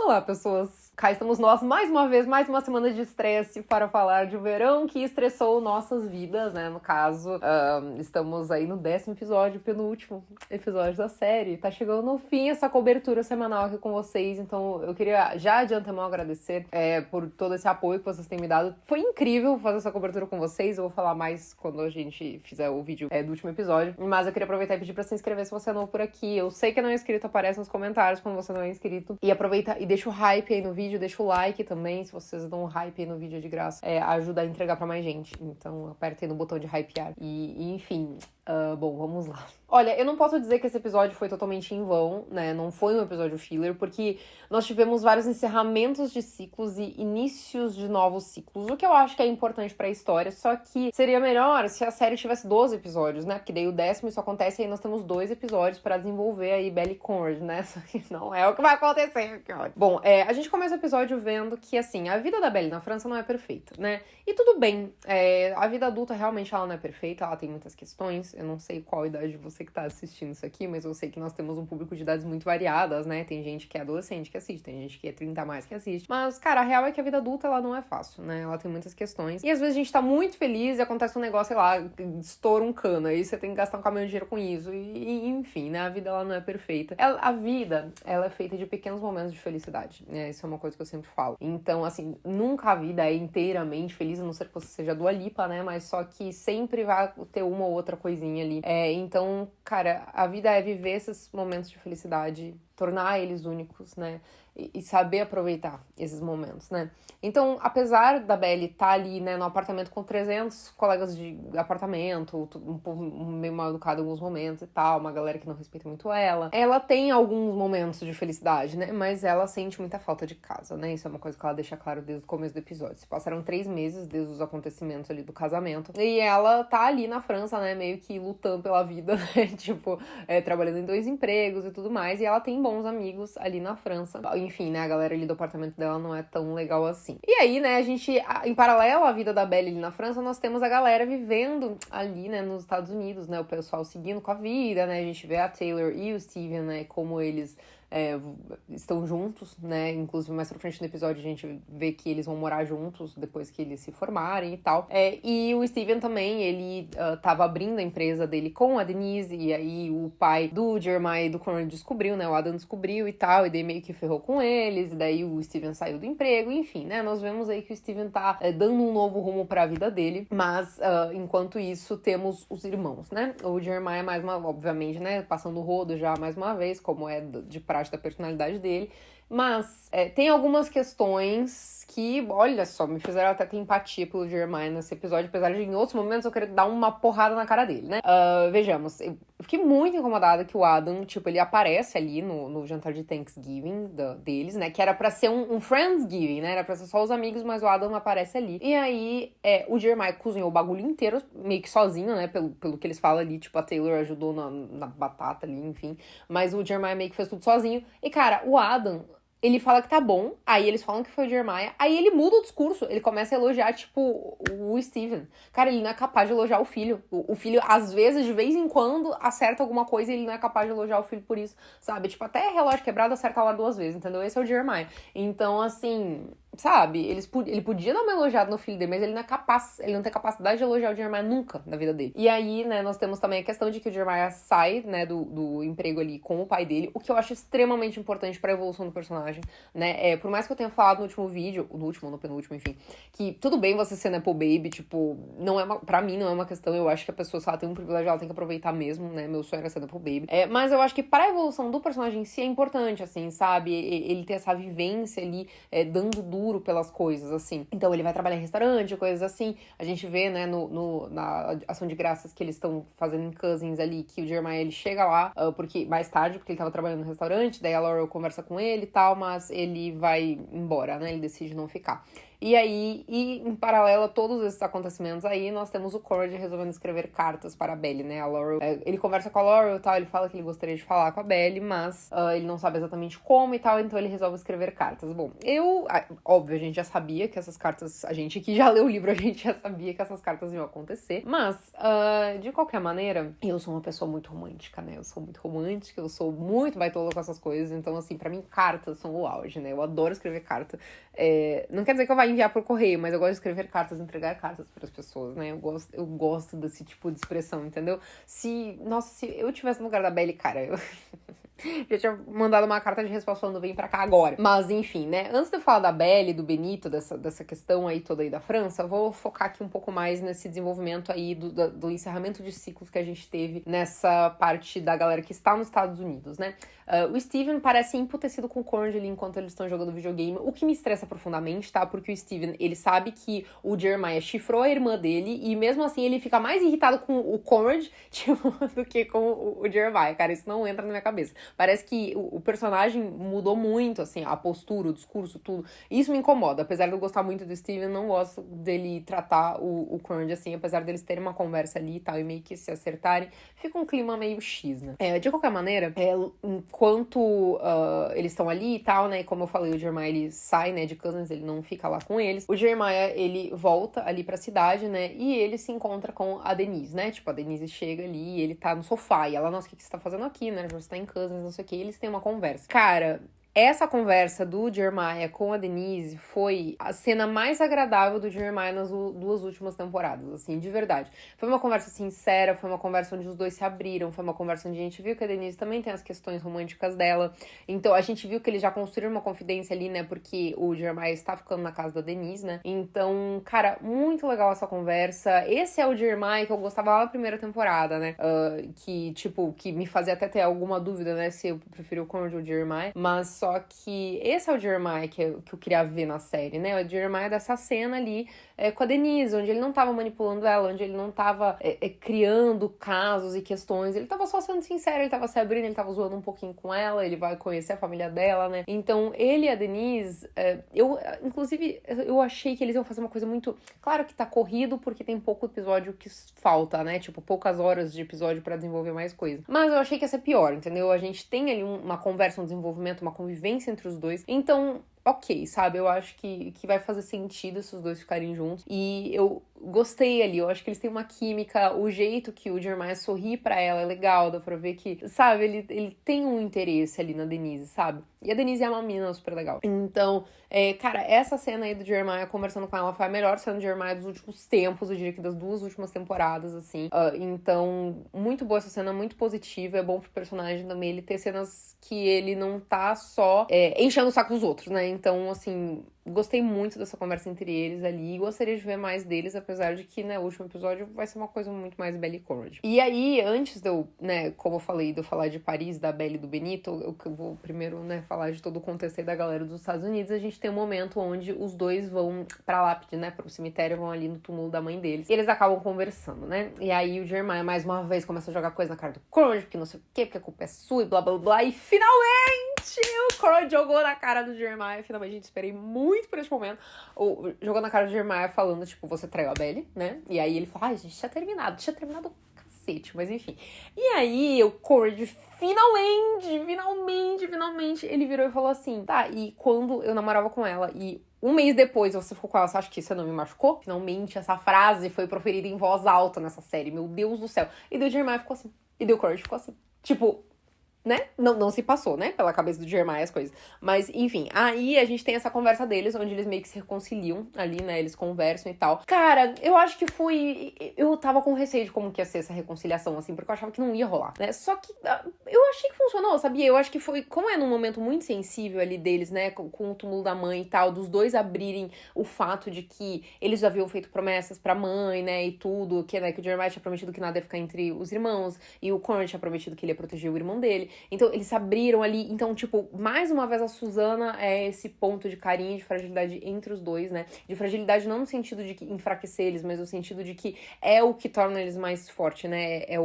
Olá, pessoas! Cá estamos nós, mais uma vez, mais uma semana de estresse para falar de verão que estressou nossas vidas, né? No caso, estamos aí no 10º episódio, penúltimo episódio da série. Tá chegando no fim essa cobertura semanal aqui com vocês, então eu queria já de antemão agradecer por todo esse apoio que vocês têm me dado. Foi incrível fazer essa cobertura com vocês, eu vou falar mais quando a gente fizer o vídeo do último episódio, mas eu queria aproveitar e pedir pra se inscrever se você é novo por aqui. Eu sei que não é inscrito, aparece nos comentários quando você não é inscrito. E aproveita e deixa o hype aí no vídeo, deixa o like também, se vocês dão um hype aí no vídeo de graça, ajuda a entregar pra mais gente. Então aperta aí no botão de hypear. E enfim, bom, vamos lá. Olha, eu não posso dizer que esse episódio foi totalmente em vão, né? Não foi um episódio filler, porque nós tivemos vários encerramentos de ciclos e inícios de novos ciclos, o que eu acho que é importante pra história, só que seria melhor se a série tivesse 12 episódios, né? Porque daí o 10º isso acontece e aí nós temos 2 episódios pra desenvolver aí Belle Conrad, né? Só que não é o que vai acontecer. Bom, a gente começa o episódio vendo que, assim, a vida da Belle na França não é perfeita, né? E tudo bem, a vida adulta realmente ela não é perfeita, ela tem muitas questões, eu não sei qual idade você que tá assistindo isso aqui, mas eu sei que nós temos um público de idades muito variadas, né? Tem gente que é adolescente que assiste, tem gente que é 30 a mais que assiste. Mas, cara, a real é que a vida adulta, ela não é fácil, né? Ela tem muitas questões. E às vezes a gente tá muito feliz e acontece um negócio, sei lá, estoura um cano, aí você tem que gastar um caminhão de dinheiro com isso. E enfim, né? A vida, ela não é perfeita. A vida, ela é feita de pequenos momentos de felicidade, né? Isso é uma coisa que eu sempre falo. Então, assim, nunca a vida é inteiramente feliz, a não ser que você seja Dua Lipa, né? Mas só que sempre vai ter uma ou outra coisinha ali. Então, cara, a vida é viver esses momentos de felicidade, tornar eles únicos, né? E saber aproveitar esses momentos, né? Então, apesar da Belle estar ali, né, no apartamento com 300 colegas de apartamento, um povo meio mal educado em alguns momentos e tal, uma galera que não respeita muito ela tem alguns momentos de felicidade, né? Mas ela sente muita falta de casa, né? Isso é uma coisa que ela deixa claro desde o começo do episódio. Se passaram 3 meses desde os acontecimentos ali do casamento, e ela tá ali na França, né, meio que lutando pela vida, né? Tipo, trabalhando em 2 empregos e tudo mais, e ela tem bons amigos ali na França. Enfim, né, a galera ali do apartamento dela não é tão legal assim. E aí, né, em paralelo à vida da Belle ali na França, nós temos a galera vivendo ali, né, nos Estados Unidos, né, o pessoal seguindo com a vida, né, a gente vê a Taylor e o Steven, né, como eles estão juntos, né, inclusive mais pra frente no episódio a gente vê que eles vão morar juntos depois que eles se formarem e tal, e o Steven também, ele tava abrindo a empresa dele com a Denise, e aí o pai do Jeremiah e do Conrad descobriu, né, o Adam descobriu e tal, e daí meio que ferrou com eles, e daí o Steven saiu do emprego, enfim, né, nós vemos aí que o Steven tá dando um novo rumo pra vida dele, mas enquanto isso temos os irmãos, né, o Jeremiah obviamente, né, passando o rodo já mais uma vez, como é de prática da personalidade dele, mas tem algumas questões que, olha só, me fizeram até ter empatia pelo Jeremiah nesse episódio, apesar de em outros momentos eu querer dar uma porrada na cara dele, né? Vejamos, eu fiquei muito incomodada que o Adam, tipo, ele aparece ali no jantar de Thanksgiving deles, né? Que era pra ser um Friendsgiving, né? Era pra ser só os amigos, mas o Adam aparece ali. E aí, o Jeremiah cozinhou o bagulho inteiro, meio que sozinho, né? Pelo que eles falam ali, tipo, a Taylor ajudou na batata ali, enfim. Mas o Jeremiah meio que fez tudo sozinho. E, cara, o Adam, ele fala que tá bom, aí eles falam que foi o Jeremiah, aí ele muda o discurso, ele começa a elogiar, tipo, o Steven. Cara, ele não é capaz de elogiar o filho. O filho, às vezes, de vez em quando, acerta alguma coisa e ele não é capaz de elogiar o filho por isso, sabe? Tipo, até relógio quebrado acerta lá 2 vezes, entendeu? Esse é o Jeremiah. Então, assim, sabe? Ele podia dar uma elogiada no filho dele, mas ele não é capaz, ele não tem capacidade de elogiar o Jeremiah nunca na vida dele. E aí, né, nós temos também a questão de que o Jeremiah sai, né, do emprego ali com o pai dele, o que eu acho extremamente importante pra evolução do personagem, né? Por mais que eu tenha falado no último vídeo, no penúltimo, enfim, que tudo bem você ser Nepo Baby, tipo, pra mim não é uma questão, eu acho que a pessoa, se ela tem um privilégio, ela tem que aproveitar mesmo, né? Meu sonho era ser Nepo Baby. Mas eu acho que pra evolução do personagem em si é importante, assim, sabe? Ele ter essa vivência ali, dando duro pelas coisas, assim. Então ele vai trabalhar em restaurante, coisas assim. A gente vê, né, na ação de graças que eles estão fazendo em Cousins ali, que o Jeremiah, ele chega lá, mais tarde, porque ele tava trabalhando no restaurante, daí a Laurel conversa com ele e tal, mas ele vai embora, né? Ele decide não ficar. E aí, em paralelo a todos esses acontecimentos aí, nós temos o Cord resolvendo escrever cartas para a Belly, né? A Laurel, ele conversa com a Laurel e tal, ele fala que ele gostaria de falar com a Belly, mas ele não sabe exatamente como e tal, então ele resolve escrever cartas. Bom, óbvio, a gente já sabia que essas cartas, a gente que já leu o livro, a gente já sabia que essas cartas iam acontecer, mas, de qualquer maneira, eu sou uma pessoa muito romântica, né? Eu sou muito romântica, eu sou muito baitola com essas coisas, então, assim, pra mim, cartas são o auge, né? Eu adoro escrever carta. Não quer dizer que eu vá enviar por correio, mas eu gosto de escrever cartas, entregar cartas para as pessoas, né? Eu gosto desse tipo de expressão, entendeu? Se eu tivesse no lugar da Belly, cara, eu já tinha mandado uma carta de resposta falando vem pra cá agora. Mas, enfim, né? Antes de eu falar da Belly, do Benito, dessa questão aí toda aí da França, eu vou focar aqui um pouco mais nesse desenvolvimento aí do encerramento de ciclos que a gente teve nessa parte da galera que está nos Estados Unidos, né? O Steven parece emputecido com o Cornelius enquanto eles estão jogando videogame, o que me estressa profundamente, tá? Porque o Steven, ele sabe que o Jeremiah chifrou a irmã dele e mesmo assim ele fica mais irritado com o Cornelius, tipo, do que com o Jeremiah, cara. Isso não entra na minha cabeça. Parece que o personagem mudou muito, assim, a postura, o discurso, tudo. Isso me incomoda. Apesar de eu gostar muito do Steven, não gosto dele tratar o Cornelius assim, apesar deles terem uma conversa ali e tal, e meio que se acertarem. Fica um clima meio X, né? De qualquer maneira, enquanto eles estão ali e tal, né? Como eu falei, o Jeremiah, ele sai, né, de Cousins, ele não fica lá com eles. O Jeremiah, ele volta ali pra cidade, né? E ele se encontra com a Denise, né? Tipo, a Denise chega ali e ele tá no sofá. E ela, nossa, o que você tá fazendo aqui, né? Você tá em Cousins, não sei o que. E eles têm uma conversa. Cara, essa conversa do Jeremiah com a Denise foi a cena mais agradável do Jeremiah nas duas últimas temporadas, assim, de verdade. Foi uma conversa sincera, foi uma conversa onde os dois se abriram, foi uma conversa onde a gente viu que a Denise também tem as questões românticas dela. Então, a gente viu que eles já construíram uma confidência ali, né, porque o Jeremiah está ficando na casa da Denise, né. Então, cara, muito legal essa conversa. Esse é o Jeremiah que eu gostava lá na primeira temporada, né, que me fazia até ter alguma dúvida, né, se eu preferi o Conrad ou o Jeremiah, mas só que esse é o Jeremiah que eu queria ver na série, né? O Jeremiah dessa cena ali com a Denise, onde ele não tava manipulando ela, onde ele não tava criando casos e questões, ele tava só sendo sincero, ele tava se abrindo, ele tava zoando um pouquinho com ela, ele vai conhecer a família dela, né? Então, ele e a Denise, inclusive, eu achei que eles iam fazer uma coisa muito... Claro que tá corrido, porque tem pouco episódio que falta, né? Tipo, poucas horas de episódio pra desenvolver mais coisa. Mas eu achei que ia ser pior, entendeu? A gente tem ali uma conversa, um desenvolvimento, uma convivência entre os dois. Então, ok, sabe? Eu acho que vai fazer sentido se os dois ficarem juntos. E eu gostei ali, eu acho que eles têm uma química, o jeito que o Jeremiah sorri pra ela é legal, dá pra ver que, sabe, ele tem um interesse ali na Denise, sabe? E a Denise é uma menina super legal. Então, cara, essa cena aí do Jeremiah conversando com ela foi a melhor cena do Jeremiah dos últimos tempos, eu diria que das duas últimas temporadas, assim. Então, muito boa essa cena, muito positiva, é bom pro personagem também ele ter cenas que ele não tá só enchendo o saco dos outros, né? Então, assim, gostei muito dessa conversa entre eles ali, gostaria de ver mais deles, apesar de que, né, o último episódio vai ser uma coisa muito mais Belly e Conrad. E aí, antes de eu, né, como eu falei, de eu falar de Paris, da Belly e do Benito, eu vou primeiro, né, falar de todo o contexto aí da galera dos Estados Unidos, a gente tem um momento onde os dois vão pra lápide, né, pro cemitério, vão ali no túmulo da mãe deles, e eles acabam conversando, né, e aí o Jeremiah, mais uma vez, começa a jogar coisa na cara do Conrad, porque não sei o quê, porque a culpa é sua, e blá, blá, blá, e finalmente o Conrad jogou na cara do Jeremiah, finalmente, a gente esperei muito por esse momento, jogou na cara do Jeremiah falando, tipo, você traiu a Belly, né, e aí ele falou, ai, gente, tinha terminado cacete, mas enfim. E aí, o Conrad finalmente, ele virou e falou assim, tá, e quando eu namorava com ela, e um mês depois você ficou com ela, você acha que isso não me machucou? Finalmente, essa frase foi proferida em voz alta nessa série, meu Deus do céu. E daí o Jeremiah ficou assim, e daí o Conrad ficou assim, tipo... né? Não se passou, né? Pela cabeça do Jeremiah as coisas. Mas, enfim, aí a gente tem essa conversa deles, onde eles meio que se reconciliam ali, né? Eles conversam e tal. Cara, eu acho que foi... Eu tava com receio de como que ia ser essa reconciliação, assim, porque eu achava que não ia rolar, né? Só que eu achei que funcionou, sabia? Eu acho que foi... Como é num momento muito sensível ali deles, né? Com o túmulo da mãe e tal, dos dois abrirem o fato de que eles já haviam feito promessas pra mãe, né? E tudo, que, né, que o Jeremiah tinha prometido que nada ia ficar entre os irmãos, e o Conrad tinha prometido que ele ia proteger o irmão dele. sabe? Então, eles se abriram ali. Então, tipo, mais uma vez a Susana é esse ponto de carinho, de fragilidade entre os dois, né? De fragilidade não no sentido de enfraquecer eles, mas no sentido de que é o que torna eles mais fortes, né? É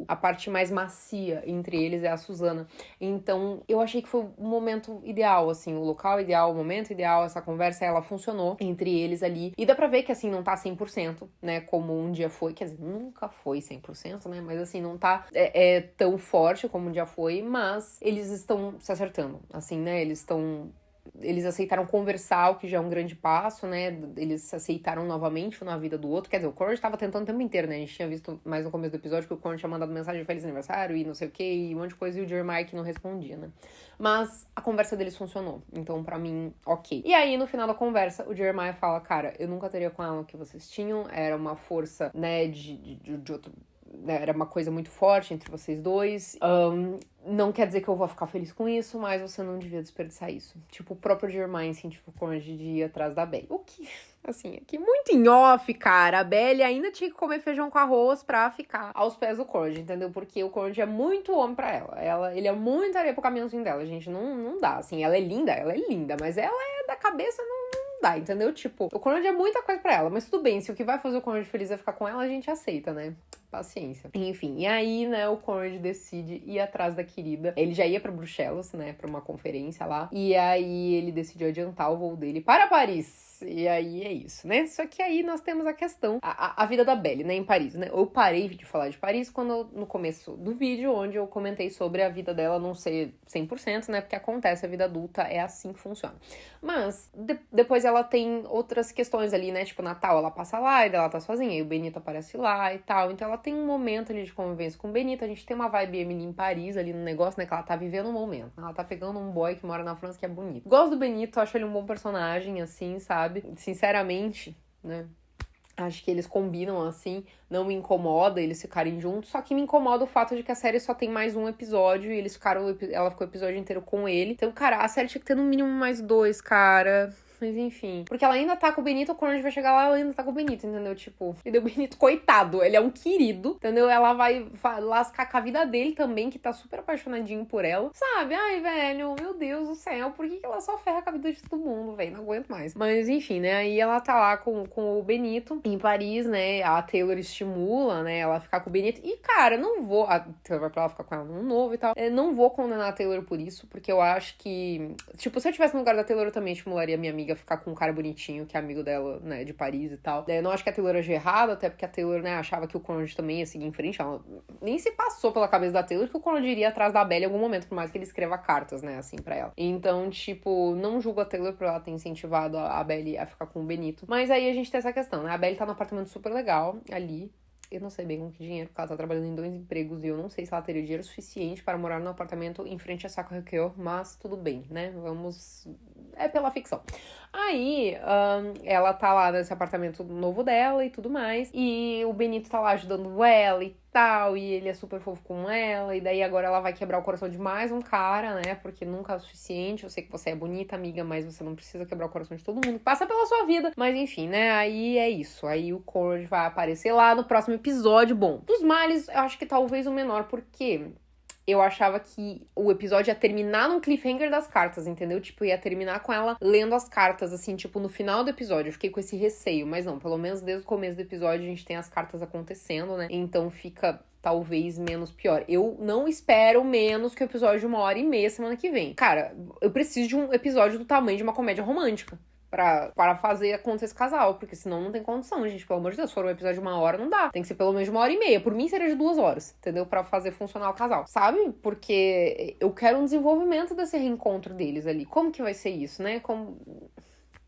a parte mais macia entre eles, é a Susana. Então, eu achei que foi o momento ideal, assim, o local ideal, o momento ideal, essa conversa, ela funcionou entre eles ali. E dá pra ver que, assim, não tá 100%, né? Como um dia foi, quer dizer, nunca foi 100%, né? Mas, assim, não tá tão forte como um dia foi, mas eles estão se acertando, assim, né? Eles aceitaram conversar, o que já é um grande passo, né? Eles se aceitaram novamente na vida do outro. Quer dizer, o Conrad tava tentando o tempo inteiro, né? A gente tinha visto mais no começo do episódio que o Conrad tinha mandado mensagem de feliz aniversário e não sei o que, e um monte de coisa, e o Jeremiah que não respondia, né? Mas a conversa deles funcionou. Então, pra mim, ok. E aí, no final da conversa, o Jeremiah fala, cara, eu nunca teria com ela o que vocês tinham. Era uma força, né, de outro... Era uma coisa muito forte entre vocês dois. Não quer dizer que eu vou ficar feliz com isso, mas você não devia desperdiçar isso. Tipo, o próprio Jeremiah incentivou o Conrad de ir atrás da Belly. O que, assim, aqui muito em off, cara. A Belly ainda tinha que comer feijão com arroz pra ficar aos pés do Conrad, entendeu? Porque o Conrad é muito homem pra ela. Ele é muito areia pro caminhãozinho dela, gente. Não dá, assim. Ela é linda, mas ela é da cabeça, não dá, entendeu? Tipo, o Conrad é muita coisa pra ela, mas tudo bem. Se o que vai fazer o Conrad feliz é ficar com ela, a gente aceita, né? Paciência. Enfim, e aí, né, o Conrad decide ir atrás da querida. Ele já ia pra Bruxelas, né, pra uma conferência lá. E aí ele decidiu adiantar o voo dele para Paris. E aí é isso, né? Só que aí nós temos a questão, a vida da Belly, né, em Paris, né? Eu parei de falar de Paris no começo do vídeo, onde eu comentei sobre a vida dela não ser 100%, né? Porque acontece, a vida adulta é assim que funciona. Mas, depois ela tem outras questões ali, né? Tipo, Natal, ela passa lá e ela tá sozinha, e o Benito aparece lá e tal. Então ela tem um momento ali de convivência com o Benito. A gente tem uma vibe Emily em Paris ali no negócio, né? Que ela tá vivendo um momento. Ela tá pegando um boy que mora na França que é bonito. Gosto do Benito, acho ele um bom personagem, assim, sabe? Sinceramente, né? Acho que eles combinam, assim, não me incomoda eles ficarem juntos, só que me incomoda o fato de que a série só tem mais um episódio e ela ficou o episódio inteiro com ele. Então, cara, a série tinha que ter no mínimo mais 2, cara. Mas enfim. Porque ela ainda tá com o Benito, quando a gente vai chegar lá, ela ainda tá com o Benito, entendeu? Tipo, e o Benito, coitado, ele é um querido, entendeu? Ela vai lascar com a vida dele também, que tá super apaixonadinho por ela. Sabe? Ai, velho, meu Deus do céu, por que ela só ferra com a vida de todo mundo, velho? Não aguento mais. Mas enfim, né? Aí ela tá lá com o Benito em Paris, né? A Taylor estimula, né? Ela ficar com o Benito. E, cara, não vou. A Taylor vai pra ela ficar com ela no novo e tal. Não vou condenar a Taylor por isso, porque eu acho que. Tipo, se eu tivesse no lugar da Taylor, eu também estimularia a minha amiga a ficar com um cara bonitinho, que é amigo dela, né, de Paris e tal. Eu não acho que a Taylor agiu errado, até porque a Taylor, né, achava que o Conrad também ia seguir em frente. Ela nem se passou pela cabeça da Taylor que o Conrad iria atrás da Belly em algum momento, por mais que ele escreva cartas, né, assim, pra ela. Então, tipo, não julgo a Taylor por ela ter incentivado a Belly a ficar com o Benito. Mas aí a gente tem essa questão, né, a Belly tá num apartamento super legal ali. Eu não sei bem com que dinheiro, porque ela tá trabalhando em 2 empregos e eu não sei se ela teria dinheiro suficiente para morar num apartamento em frente a Sacré-Cœur, mas tudo bem, né? Vamos... É pela ficção. Aí, ela tá lá nesse apartamento novo dela e tudo mais, e o Benito tá lá ajudando ela e tal, e ele é super fofo com ela, e daí agora ela vai quebrar o coração de mais um cara, né? Porque nunca é o suficiente. Eu sei que você é bonita, amiga, mas você não precisa quebrar o coração de todo mundo. Passa pela sua vida. Mas enfim, né? Aí é isso. Aí o Conrad vai aparecer lá no próximo episódio. Bom, dos males, eu acho que talvez o menor, porque eu achava que o episódio ia terminar num cliffhanger das cartas, entendeu? Tipo, ia terminar com ela lendo as cartas, assim, tipo, no final do episódio. Eu fiquei com esse receio, mas não, pelo menos desde o começo do episódio a gente tem as cartas acontecendo, né? Então fica talvez menos pior. Eu não espero menos que o episódio de 1h30 semana que vem. Cara, eu preciso de um episódio do tamanho de uma comédia romântica para fazer acontecer esse casal, porque senão não tem condição, gente, pelo amor de Deus, se for um episódio de 1 hora, não dá, tem que ser pelo menos de 1h30, por mim seria de 2 horas, entendeu, pra fazer funcionar o casal, sabe, porque eu quero um desenvolvimento desse reencontro deles ali, como que vai ser isso, né,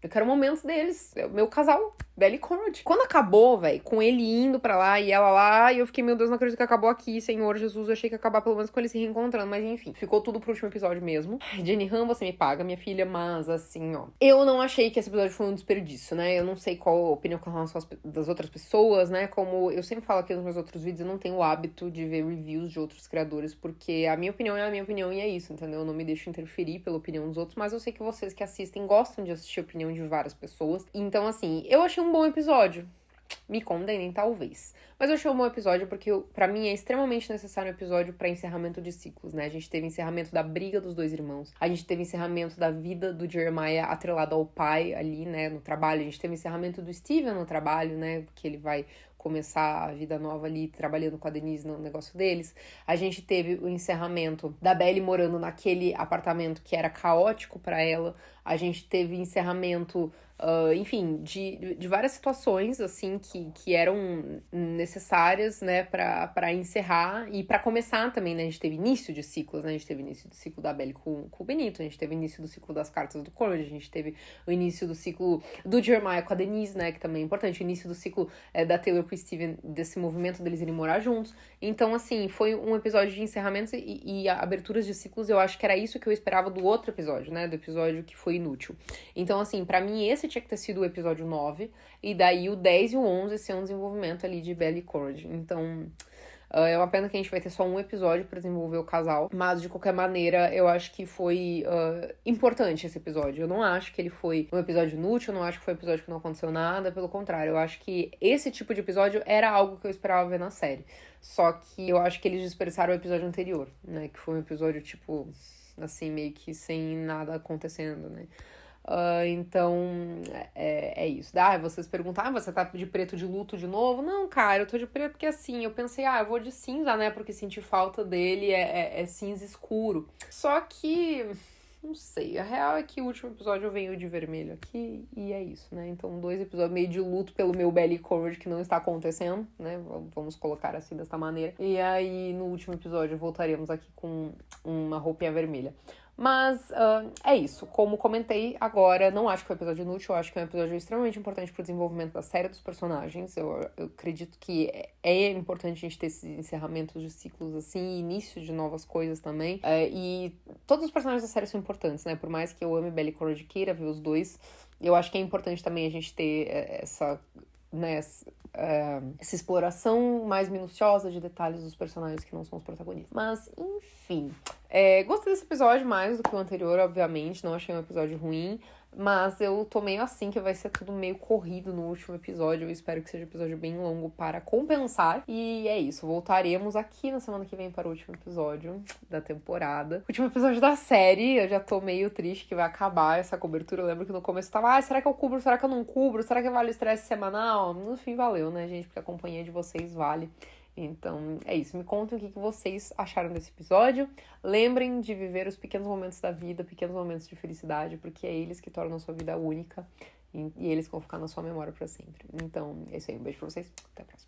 eu quero momentos deles, é o meu casal, Belly e Conrad. Quando acabou, velho, com ele indo pra lá e ela lá, e eu fiquei, meu Deus, não acredito que acabou aqui, Senhor Jesus, eu achei que ia acabar pelo menos com eles se reencontrando, mas enfim, ficou tudo pro último episódio mesmo. Jenny Han, você me paga, minha filha, mas assim, ó, eu não achei que esse episódio foi um desperdício, né, eu não sei qual a opinião com relação das outras pessoas, né, como eu sempre falo aqui nos meus outros vídeos, eu não tenho o hábito de ver reviews de outros criadores, porque a minha opinião é a minha opinião e é isso, entendeu, eu não me deixo interferir pela opinião dos outros, mas eu sei que vocês que assistem gostam de assistir a opinião de várias pessoas, então assim, eu achei um bom episódio. Me condenem, talvez. Mas eu achei um bom episódio porque, pra mim, é extremamente necessário um episódio pra encerramento de ciclos, né? A gente teve encerramento da briga dos dois irmãos. A gente teve encerramento da vida do Jeremiah atrelado ao pai ali, né? No trabalho. A gente teve encerramento do Steven no trabalho, né? Que ele vai começar a vida nova ali, trabalhando com a Denise no negócio deles. A gente teve o encerramento da Belly morando naquele apartamento que era caótico pra ela. A gente teve encerramento, enfim, de várias situações, assim, que eram necessárias, né, pra encerrar e pra começar também, né? A gente teve início de ciclos, né? A gente teve início do ciclo da Belly com o Benito, a gente teve início do ciclo das cartas do Conrad, a gente teve o início do ciclo do Jeremiah com a Denise, né, que também é importante, o início do ciclo da Taylor com o Steven, desse movimento deles irem morar juntos. Então, assim, foi um episódio de encerramentos e aberturas de ciclos. Eu acho que era isso que eu esperava do outro episódio, né, do episódio que foi inútil. Então, assim, pra mim esse tinha que ter sido o episódio 9, e daí o 10 e o 11 ser um desenvolvimento ali de Belly e Conrad. Então, é uma pena que a gente vai ter só um episódio pra desenvolver o casal, mas de qualquer maneira eu acho que foi importante esse episódio. Eu não acho que ele foi um episódio inútil, eu não acho que foi um episódio que não aconteceu nada, pelo contrário, eu acho que esse tipo de episódio era algo que eu esperava ver na série. Só que eu acho que eles desperdiçaram o episódio anterior, né, que foi um episódio tipo, assim, meio que sem nada acontecendo, né. Então, é isso. Vocês perguntam, você tá de preto de luto de novo? Não, cara, eu tô de preto porque assim, eu pensei, eu vou de cinza, né, porque senti falta dele, é cinza escuro. Só que, não sei, a real é que o último episódio eu venho de vermelho aqui e é isso, né. Então, 2 episódios meio de luto pelo meu Belly Conrad que não está acontecendo, né, vamos colocar assim dessa maneira. E aí, no último episódio, voltaremos aqui com uma roupinha vermelha. Mas é isso. Como comentei agora, não acho que foi um episódio inútil, eu acho que é um episódio extremamente importante pro desenvolvimento da série dos personagens. Eu acredito que é importante a gente ter esses encerramentos de ciclos assim, início de novas coisas também. E todos os personagens da série são importantes, né? Por mais que eu ame Belly e Conrad, queira ver os dois, eu acho que é importante também a gente ter essa exploração mais minuciosa de detalhes dos personagens que não são os protagonistas. Mas, enfim. Gostei desse episódio mais do que o anterior, obviamente. Não achei um episódio ruim. Mas eu tô meio assim que vai ser tudo meio corrido no último episódio. Eu espero que seja um episódio bem longo para compensar. E é isso. Voltaremos aqui na semana que vem para o último episódio da temporada. Último episódio da série. Eu já tô meio triste que vai acabar essa cobertura. Eu lembro que no começo eu tava, será que eu cubro? Será que eu não cubro? Será que vale o estresse semanal? No fim valeu, né, gente? Porque a companhia de vocês vale. Então, é isso. Me contem o que vocês acharam desse episódio. Lembrem de viver os pequenos momentos da vida, pequenos momentos de felicidade, porque é eles que tornam a sua vida única e eles vão ficar na sua memória pra sempre. Então, é isso aí. Um beijo pra vocês. Até a próxima.